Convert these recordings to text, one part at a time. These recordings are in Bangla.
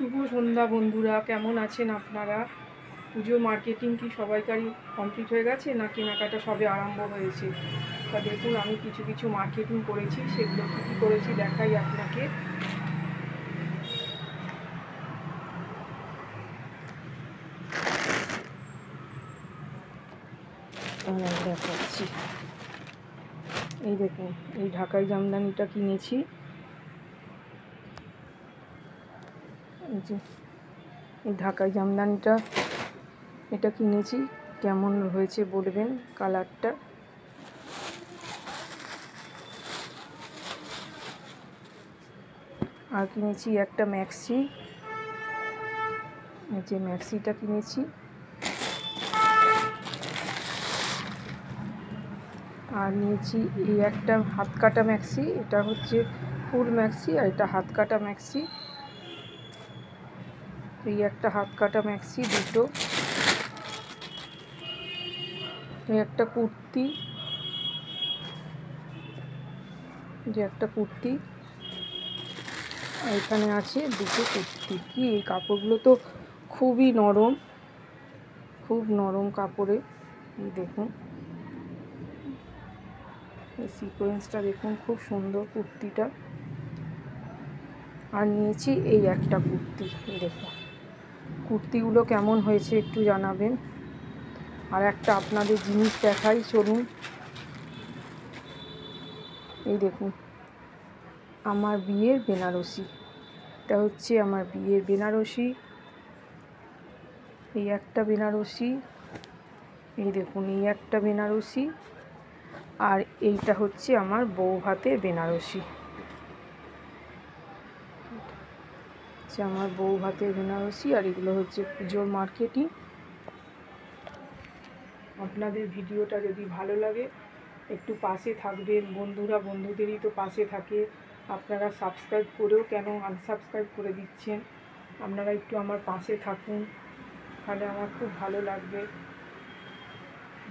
শুভ সন্ধ্যা বন্ধুরা, কেমন আছেন আপনারা? পুজো মার্কেটিং কি সবাইকারই কমপ্লিট হয়ে গেছে না কেনাকাটা সবে আরম্ভ হয়েছে? তা দেখুন, আমি কিছু কিছু মার্কেটিং করেছি, সেগুলো কী কী করেছি দেখাই আপনাকে। দেখাচ্ছি। এই দেখুন, এই ঢাকাই জামদানিটা কিনেছি। এই যে এই ঢাকাই জামদানিটা এটা কিনেছি, কেমন হয়েছে বলবেন কালারটা। আর কিনেছি একটা ম্যাক্সি, এই যে ম্যাক্সিটা কিনেছি। আর নিয়েছি এই একটা হাত কাটা ম্যাক্সি, এটা হচ্ছে ফুল ম্যাক্সি আর এটা হাত কাটা ম্যাক্সি। এই একটা হাত কাটা ম্যাক্সি দুটো। এই একটা কুর্তি, যে একটা কুর্তি, এখানে আছে দুটো কুর্তি। কি এই কাপড়গুলো তো খুবই নরম, খুব নরম কাপড়ে। এই দেখুন, এই সিকোয়েন্সটা দেখুন, খুব সুন্দর কুর্তিটা। আর নিয়েছি এই একটা কুর্তি, দেখুন কুর্তিগুলো কেমন হয়েছে একটু জানাবেন। আর একটা আপনাদের জিনিস দেখাই, চলুন। এই দেখুন, আমার বিয়ের বেনারসি, এটা হচ্ছে আমার বিয়ের বেনারসি। এই একটা বেনারসি, এই দেখুন এই একটা বেনারসি। আর এইটা হচ্ছে আমার বউ ভাতের বেনারসি, আমার বউ ভাতের বেনারসি। আর এগুলো হচ্ছে পুজোর মার্কেটিং। আপনাদের ভিডিওটা যদি ভালো লাগে একটু পাশে থাকবেন। বন্ধুরা বন্ধুদেরই তো পাশে থাকে, আপনারা সাবস্ক্রাইব করেও কেন আনসাবস্ক্রাইব করে দিচ্ছেন? আপনারা একটু আমার পাশে থাকুন, তাহলে আমার খুব ভালো লাগবে।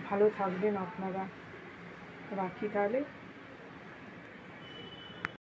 ভালো থাকবেন আপনারা। রাখি তাহলে।